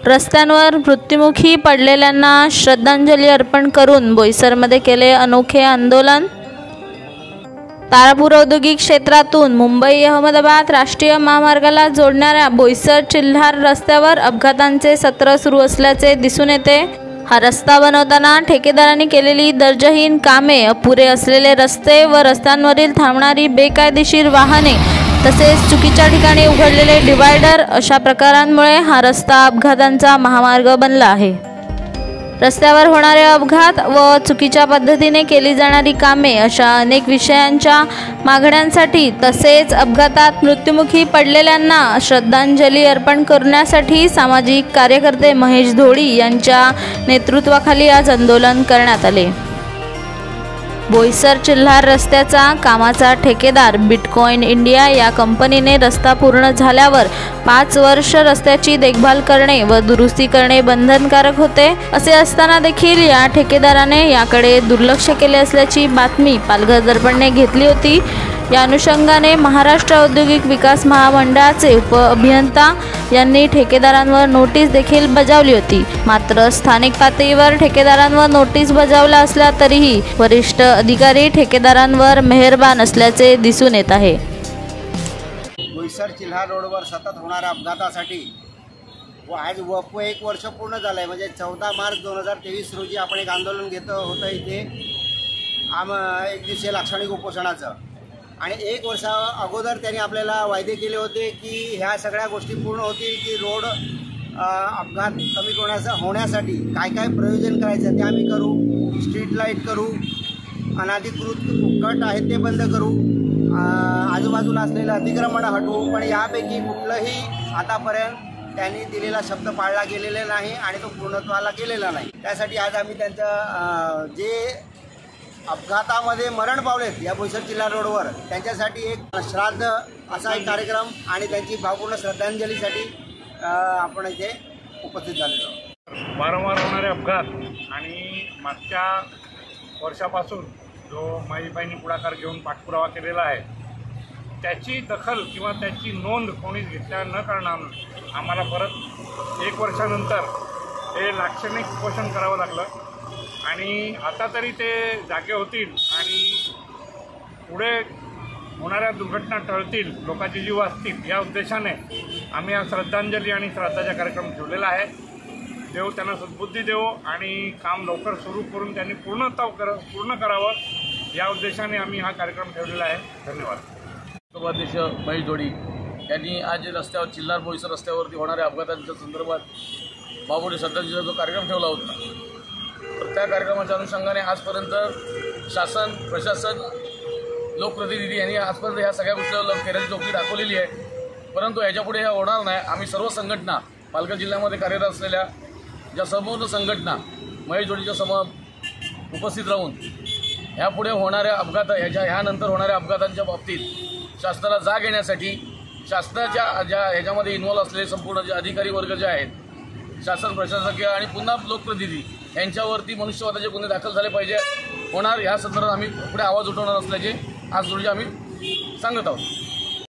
रस्त्यांवर मृत्युमुखी पडलेल्यांना श्रद्धांजली अर्पण करून बोईसरमध्ये केले अनोखे आंदोलन। तारापूर औद्योगिक क्षेत्रातून मुंबई अहमदाबाद राष्ट्रीय महामार्गाला जोडणाऱ्या बोईसर चिल्हार रस्त्यावर अपघातांचे सत्र सुरू असल्याचे दिसून येते। हा रस्ता बनवताना ठेकेदारांनी केलेली दर्जाहीन कामे, अपुरे असलेले रस्ते व रस्त्यांवरील थांबणारी बेकायदेशीर वाहने तसेच चुकीच्या ठिकाणी उघडलेले डिवायडर अशा प्रकारांमुळे हा रस्ता अपघातांचा महामार्ग बनला आहे। रस्त्यावर होणारे अपघात व चुकीच्या पद्धतीने केली जाणारी कामे अशा अनेक विषयांच्या मागण्यांसाठी तसेच अपघातात मृत्युमुखी पडलेल्यांना श्रद्धांजली अर्पण करण्यासाठी सामाजिक कार्यकर्ते महेश धोडी यांच्या नेतृत्वाखाली आज आंदोलन करण्यात आले। बोईसर चिल्हार रस्त्याचा कामाचा ठेकेदार बिटकॉइन इंडिया या कंपनीने रस्ता पूर्ण झाल्यावर 5 वर्ष रस्त्याची देखभाल करणे व दुरुस्ती करणे बंधनकारक होते। असे असताना देखील या ठेकेदाराने याकडे दुर्लक्ष केले असल्याची बातमी पालघर दर्पणने घेतली होती। या अनुषंगाने महाराष्ट्र औद्योगिक विकास महामंडळाचे उपअभियंता यांनी ठेकेदारांवर नोटीस देखील बजावली होती। मात्र स्थानिक पातळीवर ठेकेदारांवर नोटीस बजावला असला तरीही वरिष्ठ अधिकारी ठेकेदारांवर मेहरबान असल्याचे दिसून येत आहे। बोईसर चिल्हार रोडवर सतत होणाऱ्या अपघातासाठी आज 1 वर्ष पूर्ण झालं आहे। म्हणजे 14 मार्च 2023 रोजी आपण एक आंदोलन घेत होतं इथे एक दिवसीय लाक्षणिक उपोषणाचं, आणि 1 वर्षा अगोदर त्यांनी आपल्याला वायदे केले होते की ह्या सगळ्या गोष्टी पूर्ण होतील, की रोड अपघात कमी होण्यासाठी काय काय प्रयोजन करायचं ते आम्ही करू, स्ट्रीट लाईट करू, अनधिकृत कट आहेत ते बंद करू, आजूबाजूला असलेलं अतिक्रमण हटवू। पण यापैकी कुठलंही आतापर्यंत त्यांनी दिलेला शब्द पाळला गेलेला नाही आणि तो पूर्णत्वाला गेलेला नाही। त्यासाठी आज आम्ही त्यांचं जे अपघातामध्ये मरण पावलेत या बोईसर चिल्हार रोडवर त्यांच्यासाठी एक श्राद्ध असा एक कार्यक्रम आणि त्यांची भावपूर्ण श्रद्धांजलीसाठी आपण इथे उपस्थित झालेलो। वारंवार होणारे अपघात आणि मागच्या वर्षापासून जो माईबाईंनी पुढाकार घेऊन पाठपुरावा केलेला आहे त्याची दखल किंवा त्याची नोंद कोणीच घेतल्या न करण्यानं आम्हाला परत 1 वर्षानंतर हे लाक्षणिक उपोषण करावं लागलं। आणि आता तरी ते जागे होतील आणि पुढे होणाऱ्या दुर्घटना टळतील, लोकांचे जीव वाचतील या उद्देशाने आम्ही हा श्रद्धांजली आणि श्राद्धाचा कार्यक्रम ठेवलेला आहे। देव त्यांना सद्बुद्धी देवो आणि काम लवकर सुरू करून त्यांनी पूर्ण करावं या उद्देशाने आम्ही हा कार्यक्रम ठेवलेला आहे। धन्यवाद। उपाध्यक्ष महेश धोडी यांनी आज रस्त्यावर चिल्हार बोईसर रस्त्यावरती होणाऱ्या अपघातांच्या संदर्भात भावपूर्ण श्रद्धांजलीचा जो कार्यक्रम ठेवला होता, तर त्या कार्यक्रमाच्या अनुषंगाने आजपर्यंत शासन, प्रशासन, लोकप्रतिनिधी यांनी आजपर्यंत ह्या सगळ्या गोष्टीवर केराची चौकटी दाखवलेली आहे। परंतु याच्यापुढे हे होणार नाही। आम्ही सर्व संघटना पालघर जिल्ह्यामध्ये कार्यरत असलेल्या ज्या संपूर्ण संघटना महेश धोडीच्या समोर उपस्थित राहून ह्यापुढे होणाऱ्या ह्यानंतर होणाऱ्या अपघातांच्या बाबतीत शासनाला जाग येण्यासाठी शासनाच्या ह्याच्यामध्ये इन्व्हॉल्व असलेले संपूर्ण जे अधिकारी वर्ग जे आहेत, शासन, प्रशासकीय आणि पुन्हा लोकप्रतिनिधी यांच्यावरती मनुष्यवधाचे गुन्हे दाखल झाले पाहिजे होणार या संदर्भात आम्ही पुढे आवाज उठवणार असल्याचे आज रोजी आम्ही सांगत आहोत।